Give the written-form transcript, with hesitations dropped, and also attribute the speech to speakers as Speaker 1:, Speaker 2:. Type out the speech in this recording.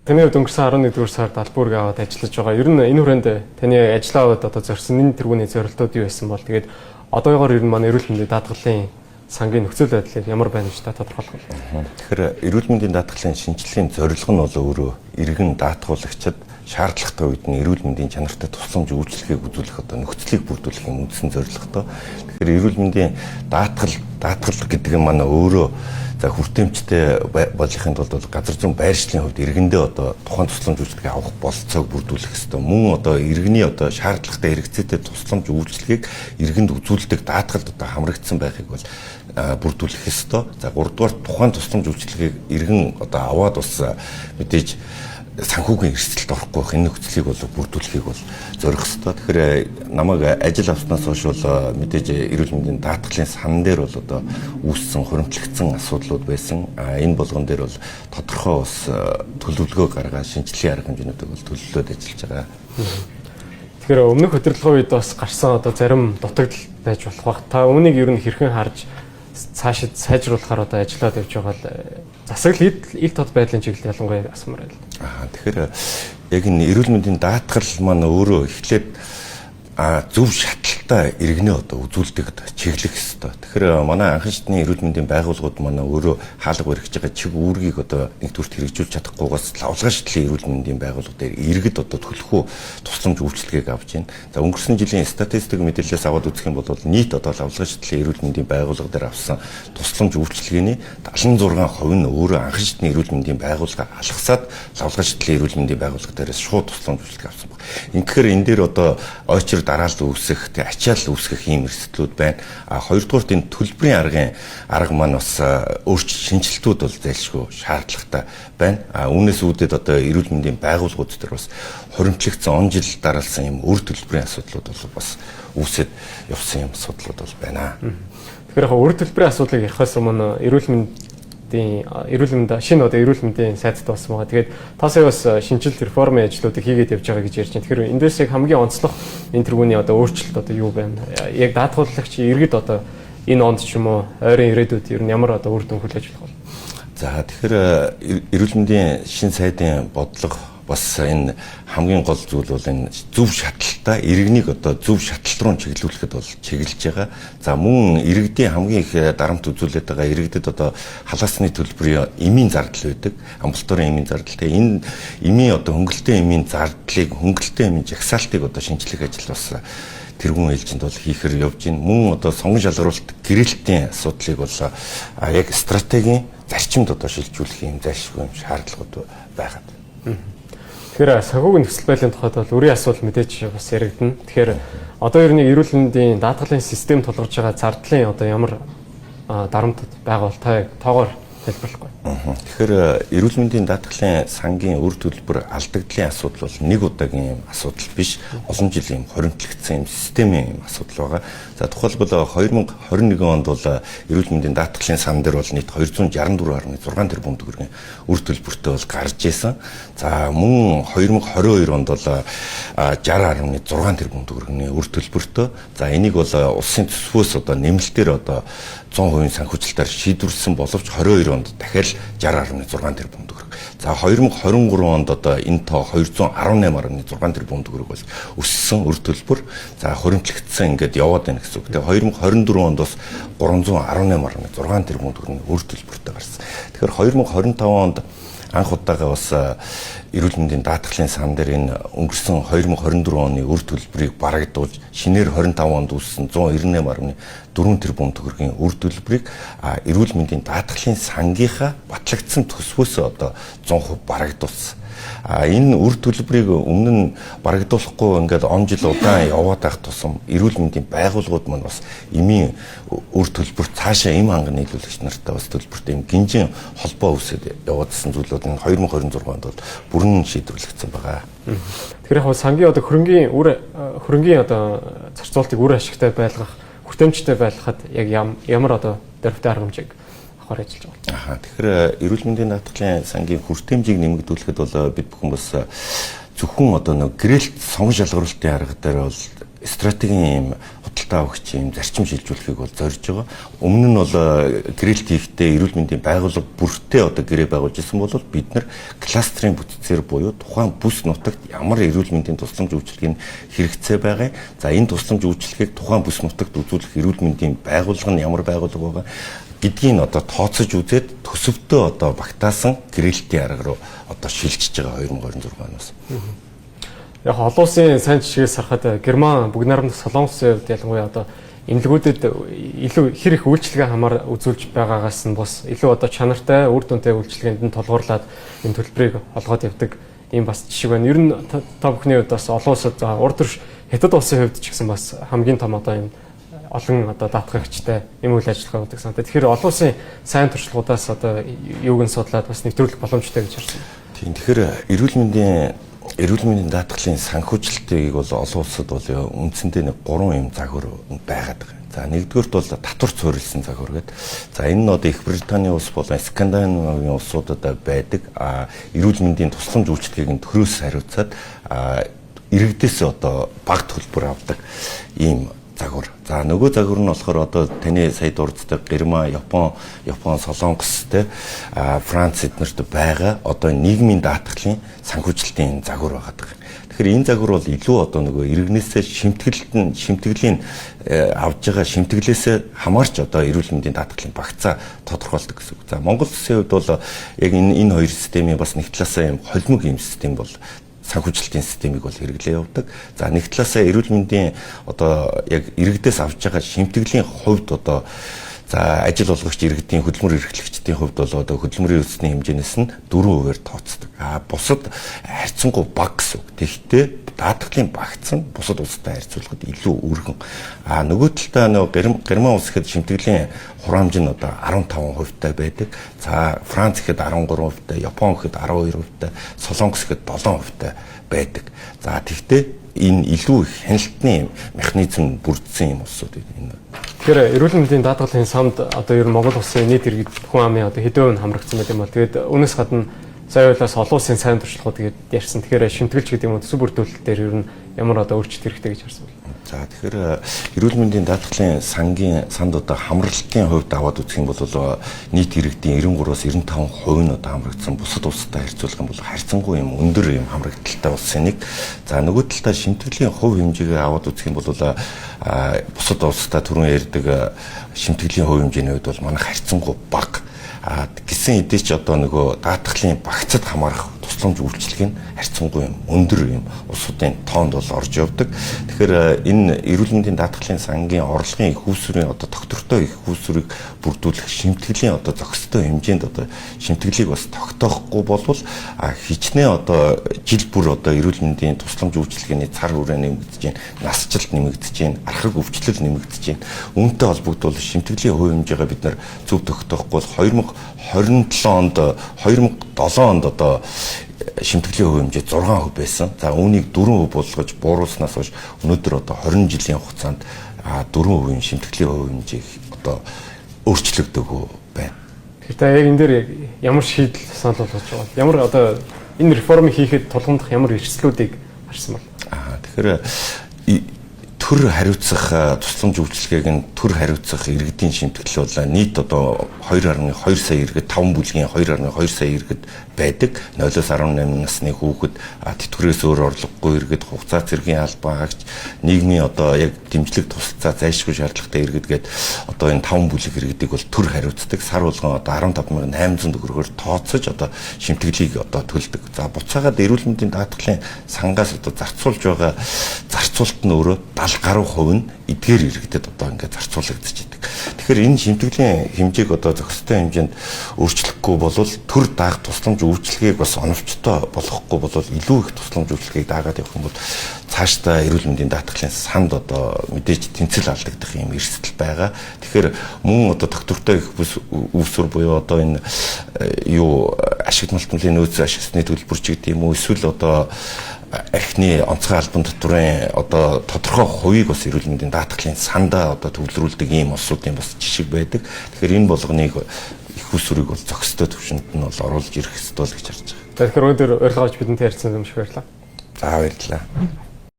Speaker 1: Таны хувьд өнгөрсөн 11 дугаар сард Албург аваад ажиллаж байгаа. Ер нь энэ хүрээнд таны ажлаа аваад одоо зорьсон энэ тэргүүний зорилтууд юу байсан бол тэгээд одоогоор ер нь манай эрүүл мэндийн даатгалын сангийн нөхцөл байдлыг ямар байна гэж та тодорхойлох вэ?
Speaker 2: Тэгэхээр эрүүл мэндийн даатгалын шинжилгээний зорилго нь бол өөрөө иргэн даатгуулагчид шаардлагатай үед нь эрүүл мэндийн чанартай тусламж үйлчлэгийг үзүүлэх одоо нөхцөлийг бүрдүүлэх юм үндсэн зорилготой. Тэгэхээр эрүүл мэндийн даатгал гэдэг нь манай өөрөө за хүртээмжтэй болохын тулд газар зүйн байршлын хувьд иргэндээ одоо тухайн тусламж үйлчлэгийг авах болцоог бүрдүүлэх ёстой. Мөн одоо иргэний одоо шаардлагатай хэрэгцээтэй тусламж үйлчлэгийг иргэнд үзүүлдэг даатгалд одоо хамрагдсан байхыг бол бүрдүүлэх ёстой. За 3 дугаар тухайн тусламж үйлчлэгийг иргэн одоо аваад бас мэдээж санхүүгийн эрсдэлд орохгүй байх энэ нөхцөлийг бол бүрдүүлэхийг бол зорих ёстой. Тэгэхээр намайг ажил авснаас хойш бол мэдээж эрүүл мэндийн даатгалын сан дээр бол одоо үүссэн хуримтлагдсан асуудлууд байсан. Энэ болгон дээр бол тодорхой бас төлөвлөгөө гаргаад шинжилгээ арга хэмжээнүүдийг бол төлөвлөлөөд ажиллаж байгаа.
Speaker 1: Тэгэхээр өмнөх удирдлагын үед бас гарсан одоо зарим дутагдал байж болох бах. Та үүнийг ер нь хэрхэн харж цаашид сайжруулахаар одоо ажиллаад явж байгаа л засаглал ил тод байдлын чиглэлд ялангуяа асуумаар байна.
Speaker 2: Тэгэхээр яг энэ эрүүл мэндийн даатгал маань өөрөө эхлээд зөв шаталтай иргэнээ одоо үзүүлдэг чиглэх ёстой. Тэгэхээр манай анхан шатны эрүүл мэндийн байгууллагууд манай өөрөө хаалга барьж байгаа чиг үүргийг одоо нэг төрт хэрэгжүүлж чадахгүйгээс лавлгаа шатлын эрүүл мэндийн байгууллага дээр иргэд одоо төлөхөө тусламж үйлчлэгийг авч байна. За өнгөрсөн жилийн статистик мэдээлэлээс аваад үзэх юм бол нийт одоо лавлгаа шатлын эрүүл мэндийн байгууллага дээр авсан тусламж үйлчлэгээний 76% нь өөрөө анхан шатны эрүүл мэндийн байгууллага алгасаад лавлгаа шатлын эрүүл мэндийн байгууллага дээрээс шууд тусламж үйлчлэг авсан баг. Тэгэхээр энэ дээр одоо ойчир дараалал үүсэх, ачаал үүсгэх ийм эрсдлүүд байна. Хоёрдугаарт энэ төлбөрийн арга маань бас шинжилтүүд бол зайлшгүй шаардлагатай байна. Үүнээс үүдээд одоо эрүүл мэндийн байгууллагууд дээр бас хуримтлагдсан он жил дараалсан ийм өр төлбөрийн асуудлууд бол бас үүсэт явсан юм асуудлууд бол байна.
Speaker 1: Тэгэхээр яг өр төлбөрийн асуудлыг ярихаас өмнө эрүүл мэндийн шинэ одоо эрүүл мэндийн сайдд болсон байгаа. Тэгээд та сая бас шинжилт реформын ажлуудыг хийгээд явж байгаа гэж ярьж байна. Тэгэхээр эндээс яг хамгийн онцлог энэ тэргүүний одоо өөрчлөлт одоо юу байна? Яг даатгуулагч иргэд одоо энэ онд ч юм уу ойрын ирээдүйд ер нь ямар одоо үр дүн хүлээж болох вэ?
Speaker 2: За тэгэхээр эрүүл мэндийн шинэ сайдын бодлого бас энэ хамгийн гол зүйл бол энэ зөв шаталтай иргэнийг одоо зөв шатал руу чиглүүлэхэд бол чиглэж байгаа. За мөн иргэдийн хамгийн их дарамт үзүүлээд байгаа иргэдэд одоо халаасны төлбөрийн эмийн зардал байдаг. Амбулаторын эмийн зардал. Тэгээ энэ эмийн одоо хөнгөлөлтийн эмийн зардлыг хөнгөлөлтийн эмийн жагсаалтыг одоо шинжлэх ажил бас тэргүүн ээлжинд бол хийхэр явж байна. Мөн одоо сонгон шалгаруулалт гэрээлтийн асуудлыг бол яг стратегийн зарчимд одоо шилжүүлэх юм зайлшгүй шаардлагууд байгаад байна.
Speaker 1: Тэгэхээр санхүүгийн нөхцөл байдлын тухайд бол үрийн асуудал мэдээж бас яригдана. Тэгэхээр одоо ер нь эрүүл мэндийн даатгалын систем тулгарч байгаа зардлын одоо ямар дарамтууд байгаа бол та тоогоор тайлбарлахгүй.
Speaker 2: Тэгэхээр эрүүл мэндийн даатгалын сангийн үр төлбөр алдагдлын асуудал бол нэг удаагийн асуудал биш. Олон жилийн хуримтлагдсан системийн асуудал байгаа. За тухайлбал 2021 онд бол эрүүл мэндийн даатгалын сан дээр бол нийт 264.6 тэрбум төгрөгийн үр төлбөртэй бол гарч ирсэн. За мөн 2022 онд бол 60.6 тэрбум төгрөгийн үр төлбөртэй. За энийг бол улсын төсвөөс одоо нэмэлтээр одоо 100% санхүүжилтээр шийдвэрлсэн боловч 22 онд дахиад 60.6 тэрбум төгрөг. За 2023 онд одоо энэ тоо 218.6 тэрбум төгрөг бол өссөн үр төлбөр. За хуримтлагдсан ингээд яваад байна гэсэн үг. Тэгээ 2024 онд бас 318.6 тэрбум төгрөгийн үр төлбөртэй гарсан. Тэгэхээр 2025 онд анх удаага бас эрүүл мэндийн даатгалын сан дээр энэ өнгөрсөн 2024 оны үр төлбөрийг барагдуулж шинээр 25 онд үүссэн 198.4 тэрбум төгрөгийн үр төлбөрийг эрүүл мэндийн даатгалын сангийнхаа батлагдсан төсвөөс одоо 100% барагдуулсан. Энэ үр төлбөрийг өмнө нь барагдуулахгүй ингээд он жил удаан яваад байх тусам эрүүл мэндийн байгууллагууд маань бас эмийн үр төлбөр цаашаа эм ханган нийлүүлэгч нартай бас төлбөртэй юм гинжин холбоо үүсээд яваадсан зүйлүүд нь 2026 онд бол бүрэн шийдвэрлэгдсэн байгаа.
Speaker 1: Тэгэхээр яг сангийн одоо хөрөнгийн одоо зарцуулалтыг үр ашигтай байлгах, хүртээмжтэй байлгахад яг ямар одоо дөрвтэй арга хэмжээг авахар ажиллаж байгаа.
Speaker 2: Тэгэхээр эрүүл мэндийн даатгалын сангийн хүртээмжийг нэмэгдүүлэхэд бол бид бүхэн бас зөвхөн одоо нэг гэрээлт сонгон шалгаруулалтын арга дээр бол стратегийн юм худалдаа алдаа өгч юм зарчим шилжүүлэхийг бол зорж байгаа. Өмнө нь бол гэрэлт хийхдээ эрүүл мэндийн байгууллага бүртээ одоо гэрээ байгуулж ирсэн бол бид нар кластерын бүтцээр буюу тухайн бүс нутагт ямар эрүүл мэндийн тусламж үйлчилгээг хэрэгцээ байгаа. За энэ тусламж үйлчилгээг тухайн бүс нутагт үзүүлэх эрүүл мэндийн байгууллага нь ямар байгууллага байгаа гэдгийг одоо тооцож үзээд төсөвтөө одоо багтаасан гэрэлтийн арга руу одоо шилжиж байгаа 2026 оноос.
Speaker 1: Яг олон улсын сайн жишгээс харахад Герман, Бүгд найрамдах Солонгосын хувьд ялангуяа одоо эмнэлгүүдэд илүү хэр их үйлчилгээ хамаар үзүүлж байгаагаас нь бус илүү одоо чанартай үр дүнтэй үйлчилгээнд нь толгуурлаад энэ төлбөрийг олгоод явдаг ийм бас жишг байна. Ер нь та бүхний хувьд бас олон улсад урд төрш хятад улсын хувьд ч гэсэн бас хамгийн том одоо энэ олон одоо даатгагчтай юм үйл ажиллагаа үүдэг санагдав. Тэгэхээр олон улсын сайн туршлагуудаас одоо юуг нь судлаад бас нэвтрүүлэх боломжтой гэж харсан.
Speaker 2: Тийм. Тэгэхээр эрүүл мэндийн даатгалын санхүүжилтийг бол олон улсад бол үндсэндээ нэг 3 юм загвар байгаад байгаа. За нэгдүгээрт бол татвар суурилсан загвар гэдэг. За энэ нь одоо Их Британий улс болон Скандинавын улсуудад байдаг. Эрүүл мэндийн тусламж үйлчилгээг нь төрөөс хариуцаад иргэдээс одоо бага төлбөр авдаг ийм загвар. За нөгөө загвар нь болохоор одоо таны сая дурддаг Герман, Япон, Солонгос те Франц эднэрт байгаа одоо нийгмийн даатгалын санхүүжилтийн загвар байгаа. Тэгэхээр энэ загвар бол илүү одоо нөгөө иргэнээсээ шимтгэлийн авж байгаа шимтгэлээсээ хамаарч одоо эрүүл мэндийн даатгалын багцаа тодорхойлдог гэсэн үг. За Монгол Улсын хувьд бол яг энэ хоёр системийн бас нэг талаасаа юм холимог юм систем бол санхүүжилтийн системийг бол хэрэглээ явуулдаг. За нэг талаасаа эрүүл мэндийн одоо яг иргэдээс авч байгаа шимтгэлийн хувьд одоо за ажил олгогч иргэдийн хөдөлмөр эрхлэгчдийн хувьд бол одоо хөдөлмөрийн өсний хэмжээнээс нь 4%-аар тооцдог. Бусад харьцангуй бага гэсэн үг. Тэгэхдээ даатгалын багц нь бусад улстай харьцуулахад илүү өргөн. Нөгөө талдаа нөгөө Герман улс гэхэд шимтгэлийн хураамж нь одоо 15%-тай байдаг. За Франц гэхэд 13%-тай, Япон гэхэд 12%-тай, Солонгос гэхэд 7%-тай байдаг. За тэгвэл энэ илүү их хяналтны механизм бүрдсэн юм улсууд энэ.
Speaker 1: Тэгэхээр эрүүл мэндийн даатгалын самд одоо ер нь Монгол улсын нийт иргэд хүн амын одоо хэдэн хувь хамрагдсан байт юм бол тэгээд үүнээс гадна сая ойлоос олон улсын сайн туршлагууд гээд ярьсан. Тэгэхээр шимтгэлч гэдэг юм уу төсөв бүрдүүлэлт дээр ер нь ямар одоо өөрчлөлт хэрэгтэй гэж харсан бэ?
Speaker 2: За тэгэхээр эрүүл мэндийн даатгалын санд одоо хамралтын хувьд аваад үзэх юм бол нийт иргэдийн 93-аас 95% нь одоо хамрагдсан. Бусад улстай харьцуулах юм бол харьцангуй юм өндөр юм хамрагдaltaй улсын нэг. За нөгөө талдаа шимтгэлийн хувь хэмжээгээ аваад үзэх юм бол бусад улстай түрүүн ярьдаг шимтгэлийн хувь хэмжээний хувьд бол манай харьцангуй бага. Гэсэн хэдий ч одоо нөгөө даатгалын багцад хамаарах тусламж үйлчилгээ нь харьцангуй юм өндөр юм улсуудын тоонд бол орж явдаг. Тэгэхээр энэ эрүүл мэндийн даатгалын сангийн орлогын их үүсвэрийн одоо доктортой их үүсвэрийг бүрдүүлэх шимтгэлийн одоо зохистой хэмжээнд одоо шимтгэлийг бас тогтоохгүй болвол хичнээн одоо жил бүр одоо эрүүл мэндийн тусламж үйлчилгээний цар хүрээ нэмэгдэж байна, насжилт нэмэгдэж байна, архаг өвчлөл нэмэгдэж байна. Үүнтэй холбогдвол шимтгэлийн хувь хэмжээгээ бид нар зөв тогтоохгүй бол 2027 онд 2007 онд одоо шимтгэлийн хувь хэмжээ 6% байсан. За үүнийг 4% болгож бууруулснаас хойш өнөөдөр одоо 20 жилийн хугацаанд 4% шимтгэлийн хувь хэмжээг одоо өөрчлөгдөг байна.
Speaker 1: Тэгэхээр та яг энэ дээр ямар шийдэл санал болгож байгаа? Ямар одоо энэ реформыг хийхэд тулгамдах ямар эрсдлүүдийг харсан бол?
Speaker 2: Тэгэхээр төр хариуцах тусламж үйлчилгээг нь төр хариуцах иргэдийн шимтгэл бол нийт одоо 2.2 сая иргэд 5 бүлгийн 2.2 сая иргэд байдаг. 0-18 насны хүүхэд тэтгэврээс өөр орлогогүй иргэд, хугацаа цэргийн албан хаагч, нийгмийн одоо яг дэмжлэг тусалцаа зайлшгүй шаардлагатай иргэд гээд одоо энэ 5 бүлэг иргэдийг бол төр хариуцдаг. Сар болгон одоо 15,800 төгрөгөөр тооцож одоо шимтгэлийг одоо төлдөг. За буцаагаад эрүүл мэндийн даатгалын сангаас одоо зарцуулж байгаа зарцуулт нь өөрөө 70% нь эдгээр иргэдэд одоо ингээд зарцуулагдаж идэг. Тэгэхээр энэ шимтгэлийн хэмжээг одоо зохистой хэмжээнд өөрчлөхгүй болвол төр даах тусламж үйлчилгээг бас оновчтой болгохгүй болвол илүү их тусламж үйлчилгээг даагаад явах юм бол цаашдаа эрүүл мэндийн даатгалын санд одоо мэдээж тэнцэл алдагдах юм эрсдэл байгаа. Тэгэхээр мөн одоо доктортой их үүсвэр буюу одоо энэ ашиг малтмлын нөөц ашигласны төлбөр ч гэдэг юм уу эсвэл одоо архины онцгой албан татврын одоо тодорхой хувийг бас эрүүл мэндийн даатгалын сандаа одоо төвлөрүүлдэг ийм улсуудын бас жишг байдаг. Тэгэхээр энэ болгоныг их усүрийг бол зохистой төвшөнд нь бол оруулж ирэх ёстой л гэж харж байгаа.
Speaker 1: Тэгэхээр өнөөдөр урилга авч бидэнд ярьсан юм шиг баярлалаа.
Speaker 2: За баярлалаа.